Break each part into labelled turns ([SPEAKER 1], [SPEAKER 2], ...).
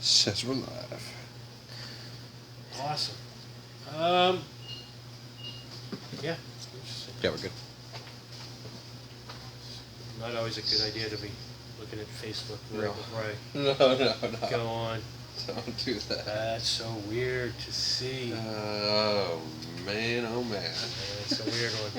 [SPEAKER 1] Says we're live.
[SPEAKER 2] Awesome. Yeah.
[SPEAKER 1] Yeah, we're good.
[SPEAKER 2] Not always a good idea to be looking at Facebook
[SPEAKER 1] No.
[SPEAKER 2] before I
[SPEAKER 1] No.
[SPEAKER 2] go on.
[SPEAKER 1] Don't do that.
[SPEAKER 2] That's so weird to see.
[SPEAKER 1] Oh, man, oh, man.
[SPEAKER 2] It's a weird one.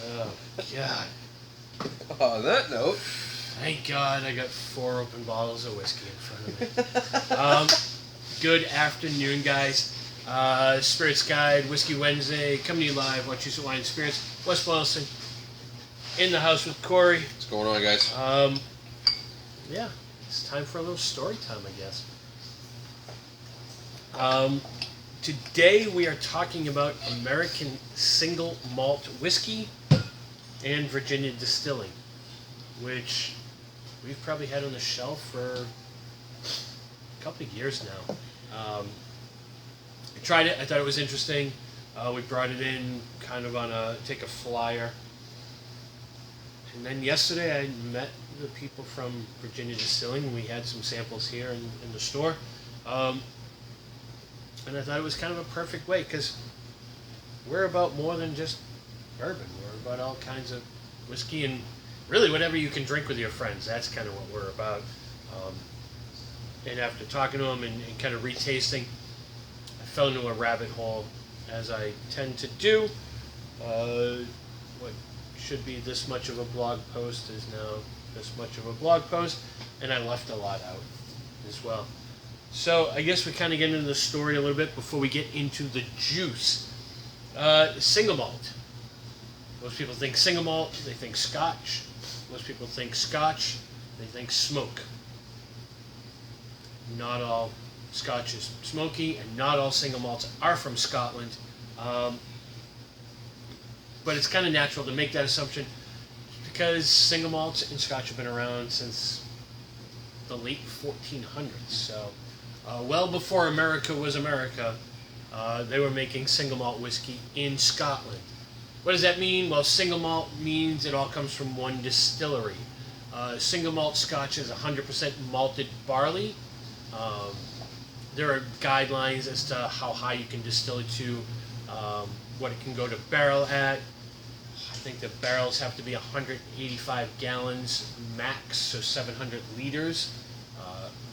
[SPEAKER 2] Oh, God.
[SPEAKER 1] On that note.
[SPEAKER 2] Thank God I got 4 open bottles of whiskey in front of me. Good afternoon, guys. Spirits Guide, Whiskey Wednesday, coming to you live, Wachusett Wine and Spirits, West Boylston. In the house with Corey.
[SPEAKER 1] What's going on, guys?
[SPEAKER 2] Yeah, it's time for a little story time, I guess. Today we are talking about American Single Malt Whiskey and Virginia Distillery, which we've probably had on the shelf for a couple of years now. I tried it. I thought it was interesting. We brought it in kind of on a flyer. And then yesterday I met the people from Virginia Distillery, and we had some samples here in the store. And I thought it was kind of a perfect way, because we're about more than just bourbon. We're about all kinds of whiskey and really whatever you can drink with your friends. That's kind of what we're about. And after talking to them and kind of retasting, I fell into a rabbit hole, as I tend to do. What should be this much of a blog post is now this much of a blog post, and I left a lot out as well. So I guess we kind of get into the story a little bit before we get into the juice. Single malt. Most people think single malt, they think Scotch. Most people think Scotch, they think smoke. Not all Scotch is smoky, and not all single malts are from Scotland. But it's kind of natural to make that assumption, because single malts and Scotch have been around since the late 1400s. So, well before America was America, they were making single malt whiskey in Scotland. What does that mean? Well, single malt means it all comes from one distillery. Single malt Scotch is 100% malted barley. There are guidelines as to how high you can distill it to, what it can go to barrel at. I think the barrels have to be 185 gallons max, so 700 liters,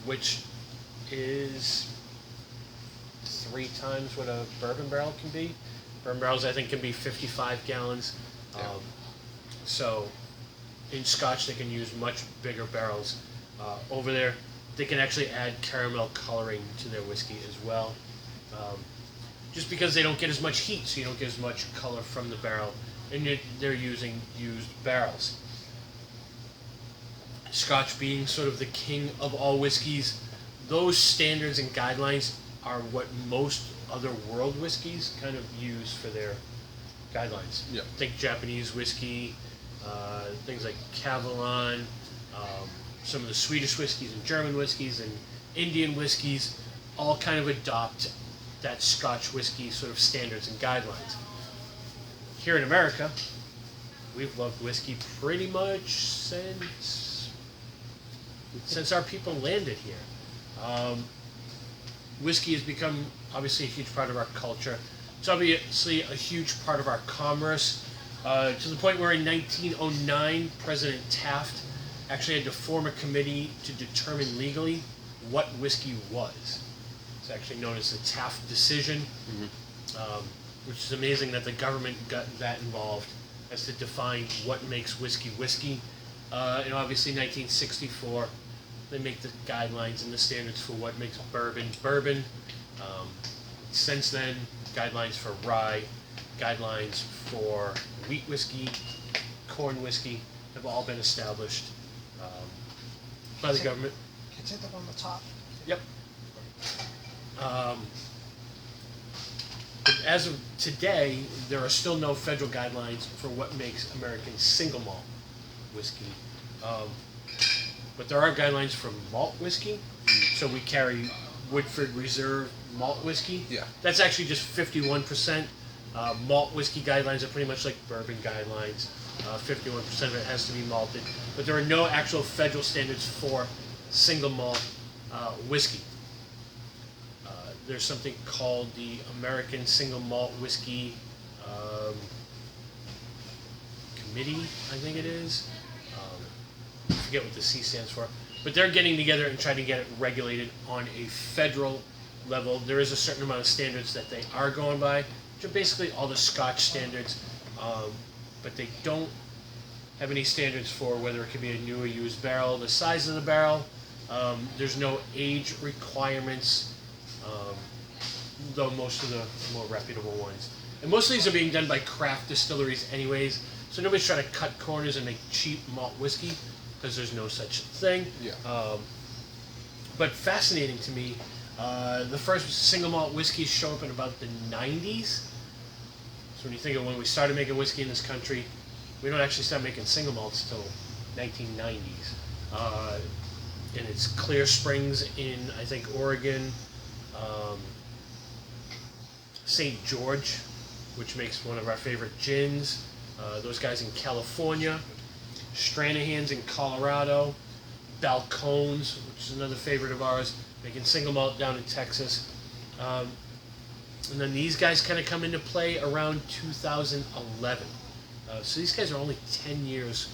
[SPEAKER 2] which is 3 times what a bourbon barrel can be. Bourbon barrels, I think, can be 55 gallons. So in Scotch, they can use much bigger barrels. Over there, they can actually add caramel coloring to their whiskey as well. Just because they don't get as much heat, so you don't get as much color from the barrel, and they're using used barrels. Scotch being sort of the king of all whiskeys, those standards and guidelines are what most other world whiskeys kind of use for their guidelines.
[SPEAKER 1] Yep.
[SPEAKER 2] Think Japanese whiskey, things like Cavalan, some of the Swedish whiskeys and German whiskeys and Indian whiskeys all kind of adopt that Scotch whiskey sort of standards and guidelines. Here in America, we've loved whiskey pretty much since our people landed here. Whiskey has become obviously a huge part of our culture. It's obviously a huge part of our commerce, to the point where in 1909, President Taft actually had to form a committee to determine legally what whiskey was. It's actually known as the Taft Decision, which is amazing that the government got that involved as to define what makes whiskey whiskey. And obviously 1964, they make the guidelines and the standards for what makes bourbon bourbon. Since then, guidelines for rye, guidelines for wheat whiskey, corn whiskey have all been established by the government.
[SPEAKER 3] Can you take that on the top?
[SPEAKER 2] Yep. As of today, there are still no federal guidelines for what makes American single malt whiskey. But there are guidelines for malt whiskey. So we carry Woodford Reserve malt whiskey.
[SPEAKER 1] Yeah.
[SPEAKER 2] That's actually just 51%. Malt whiskey guidelines are pretty much like bourbon guidelines. 51% of it has to be malted. But there are no actual federal standards for single malt whiskey. There's something called the American Single Malt Whiskey Committee, I think it is. I forget what the C stands for. But they're getting together and trying to get it regulated on a federal level. There is a certain amount of standards that they are going by, which are basically all the Scotch standards, but they don't have any standards for whether it could be a new or used barrel, the size of the barrel. There's no age requirements, though most of the more reputable ones. And most of these are being done by craft distilleries anyways, so nobody's trying to cut corners and make cheap malt whiskey, because there's no such thing.
[SPEAKER 1] Yeah.
[SPEAKER 2] But fascinating to me, the first single malt whiskeys show up in about the 90s. So when you think of when we started making whiskey in this country, we don't actually start making single malts till 1990s. And it's Clear Springs in, I think, Oregon, St. George, which makes one of our favorite gins. Those guys in California, Stranahan's in Colorado, Balcones, which is another favorite of ours, making single malt down in Texas. And then these guys kind of come into play around 2011. So these guys are only 10 years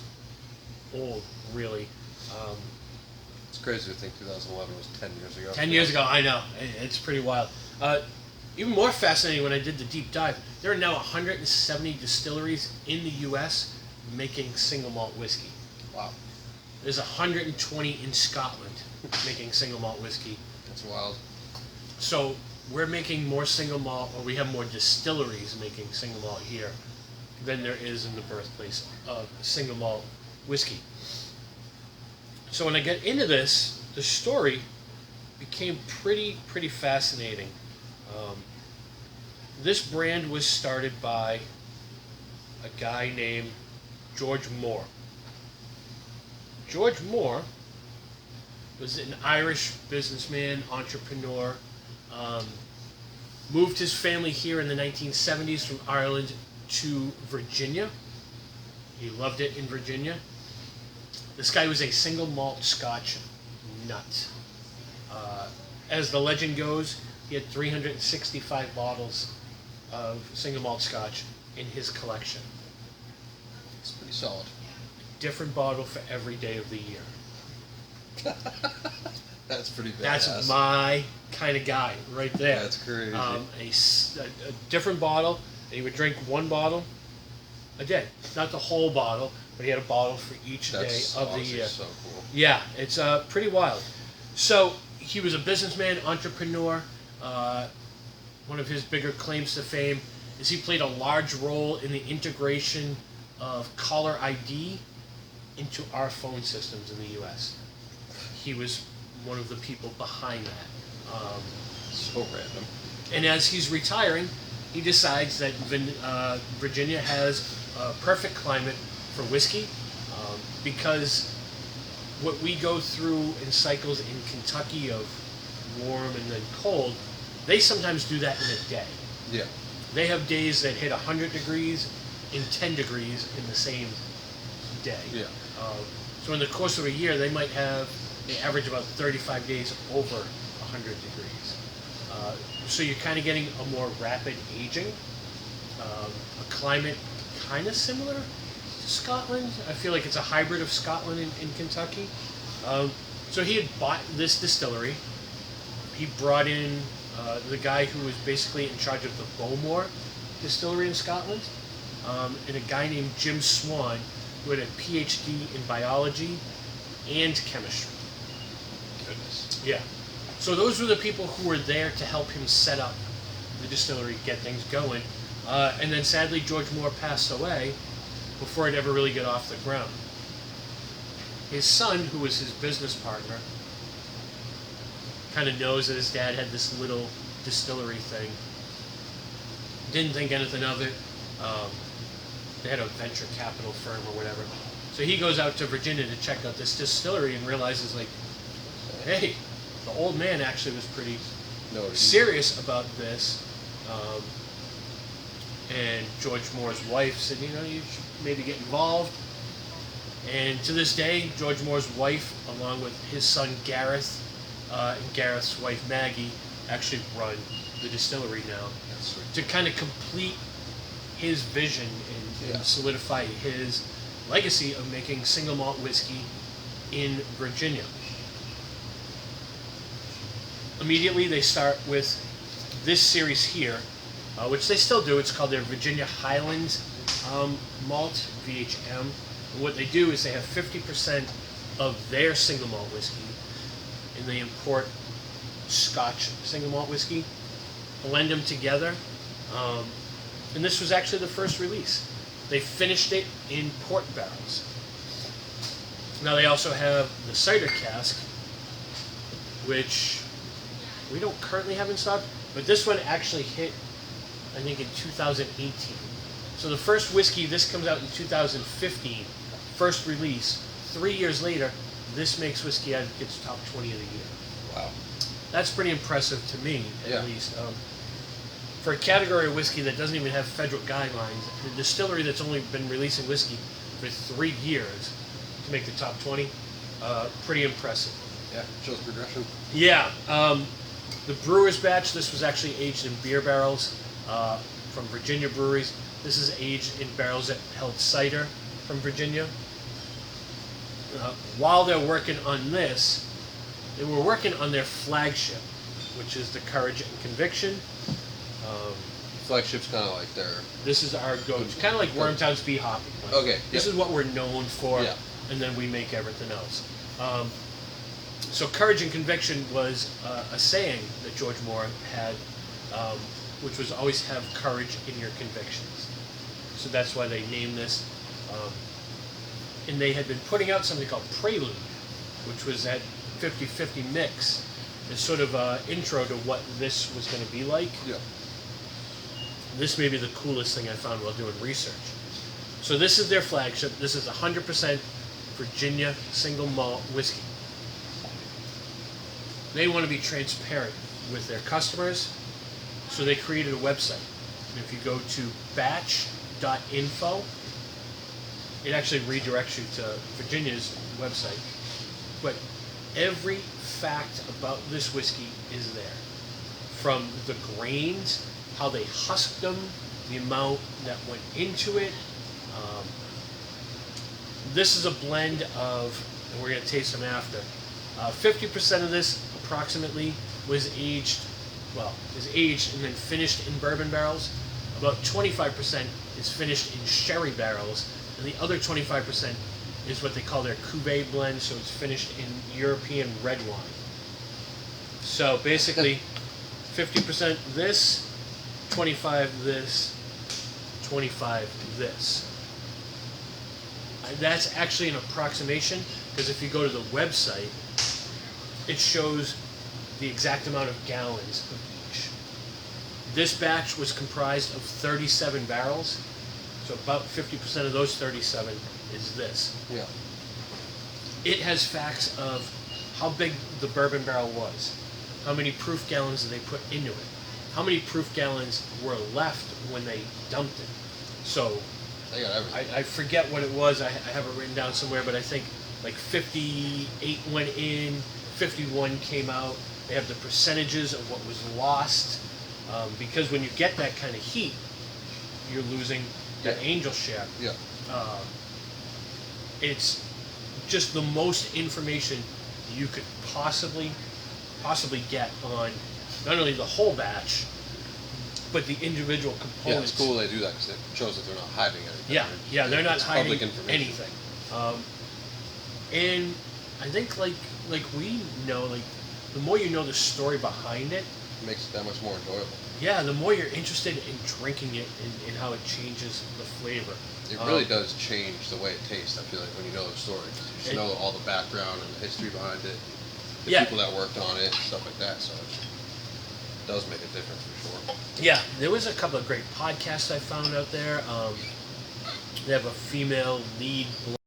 [SPEAKER 2] old, really.
[SPEAKER 1] It's crazy to think 2011 was 10 years ago.
[SPEAKER 2] 10 years ago, I know. It's pretty wild. Even more fascinating when I did the deep dive, there are now 170 distilleries in the U.S. making single malt whiskey.
[SPEAKER 1] Wow.
[SPEAKER 2] There's 120 in Scotland making single malt whiskey.
[SPEAKER 1] That's wild.
[SPEAKER 2] So we're making more single malt, or we have more distilleries making single malt here than there is in the birthplace of single malt whiskey. So when I get into this, the story became pretty fascinating. This brand was started by a guy named George Moore. George Moore was an Irish businessman, entrepreneur, moved his family here in the 1970s from Ireland to Virginia. He loved it in Virginia. This guy was a single malt Scotch nut. As the legend goes, he had 365 bottles of single malt Scotch in his collection.
[SPEAKER 1] It's pretty solid.
[SPEAKER 2] Different bottle for every day of the year.
[SPEAKER 1] That's pretty badass.
[SPEAKER 2] That's my kind of guy right there.
[SPEAKER 1] That's crazy.
[SPEAKER 2] A different bottle, and he would drink one bottle a day. Not the whole bottle, but he had a bottle for each day of the year.
[SPEAKER 1] So cool.
[SPEAKER 2] Yeah, it's pretty wild. So he was a businessman, entrepreneur. One of his bigger claims to fame is he played a large role in the integration of caller ID into our phone systems in the U.S. He was one of the people behind that.
[SPEAKER 1] So random.
[SPEAKER 2] And as he's retiring, he decides that Virginia has a perfect climate for whiskey, because what we go through in cycles in Kentucky of warm and then cold, they sometimes do that in a day.
[SPEAKER 1] Yeah.
[SPEAKER 2] They have days that hit 100 degrees and 10 degrees in the same day.
[SPEAKER 1] Yeah.
[SPEAKER 2] So in the course of a year, they average about 35 days over 100 degrees. So you're kind of getting a more rapid aging, a climate kind of similar to Scotland. I feel like it's a hybrid of Scotland and Kentucky. So he had bought this distillery. He brought in the guy who was basically in charge of the Bowmore distillery in Scotland, and a guy named Jim Swan, who had a PhD in biology and chemistry.
[SPEAKER 1] Goodness.
[SPEAKER 2] Yeah. So those were the people who were there to help him set up the distillery, get things going. And then sadly, George Moore passed away before it ever really got off the ground. His son, who was his business partner, kind of knows that his dad had this little distillery thing. Didn't think anything of it. They had a venture capital firm or whatever. So he goes out to Virginia to check out this distillery and realizes, like, hey, the old man actually was pretty serious about this. And George Moore's wife said, you should maybe get involved. And to this day, George Moore's wife, along with his son Gareth, and Gareth's wife Maggie, actually run the distillery now.
[SPEAKER 1] That's sweet.
[SPEAKER 2] To kind of complete his vision and solidify his legacy of making single malt whiskey in Virginia. Immediately, they start with this series here, which they still do. It's called their Virginia Highlands Malt, VHM. And what they do is they have 50% of their single malt whiskey, and they import Scotch single malt whiskey, blend them together, and this was actually the first release. They finished it in port barrels. Now they also have the cider cask, which we don't currently have in stock, but this one actually hit, I think, in 2018. So the first whiskey, this comes out in 2015, first release. 3 years later, this makes Whiskey Advocate's top 20 of the year.
[SPEAKER 1] Wow.
[SPEAKER 2] That's pretty impressive to me, at
[SPEAKER 1] Yeah.
[SPEAKER 2] least. For a category of whiskey that doesn't even have federal guidelines, the distillery that's only been releasing whiskey for 3 years to make the top 20, pretty impressive.
[SPEAKER 1] Yeah, shows progression.
[SPEAKER 2] Yeah. The brewer's batch, this was actually aged in beer barrels from Virginia breweries. This is aged in barrels that held cider from Virginia. While they're working on this, they were working on their flagship, which is the Courage and Conviction.
[SPEAKER 1] Flagship's kind of like their...
[SPEAKER 2] This is our go-to, kind of like Wormtown's Bee Hoppy. Like,
[SPEAKER 1] Okay.
[SPEAKER 2] This is what we're known for,
[SPEAKER 1] Yeah.
[SPEAKER 2] and then we make everything else. So Courage and Conviction was a saying that George Moore had, which was always have courage in your convictions. So that's why they named this. And they had been putting out something called Prelude, which was that 50-50 mix, as sort of an intro to what this was going to be like.
[SPEAKER 1] Yeah.
[SPEAKER 2] This may be the coolest thing I found while doing research. So this is their flagship. This is 100% Virginia single malt whiskey. They want to be transparent with their customers, so they created a website. And if you go to batch.info, it actually redirects you to Virginia's website. But every fact about this whiskey is there. From the grains, how they husked them, the amount that went into it. This is a blend of, and we're going to taste them after, 50% of this approximately was aged and then finished in bourbon barrels. About 25% is finished in sherry barrels, and the other 25% is what they call their cuvee blend, so it's finished in European red wine. So basically, 50% this, 25 this, 25 this. That's actually an approximation, because if you go to the website, it shows the exact amount of gallons of each. This batch was comprised of 37 barrels, so about 50% of those 37 is this.
[SPEAKER 1] Yeah.
[SPEAKER 2] It has facts of how big the bourbon barrel was, how many proof gallons did they put into it, how many proof gallons were left when they dumped it. So
[SPEAKER 1] They got everything.
[SPEAKER 2] I forget what it was. I have it written down somewhere, but I think like 58 went in, 51 came out. They have the percentages of what was lost, because when you get that kind of heat, you're losing that angel share.
[SPEAKER 1] Yeah.
[SPEAKER 2] It's just the most information you could possibly get on not only the whole batch, but the individual
[SPEAKER 1] Yeah,
[SPEAKER 2] components.
[SPEAKER 1] it's cool they do that because it shows that they're not hiding anything.
[SPEAKER 2] Yeah, they're not
[SPEAKER 1] It's
[SPEAKER 2] hiding
[SPEAKER 1] public information.
[SPEAKER 2] anything. And I think like we know, like the more you know the story behind it,
[SPEAKER 1] It makes it that much more enjoyable.
[SPEAKER 2] yeah, the more you're interested in drinking it and how it changes the flavor.
[SPEAKER 1] It really does change the way it tastes, I feel like, when you know the story. 'Cause you just know all the background and the history behind it, the
[SPEAKER 2] Yeah.
[SPEAKER 1] people that worked on it, stuff like that. So it does make a difference for sure.
[SPEAKER 2] Yeah, there was a couple of great podcasts I found out there. They have a female lead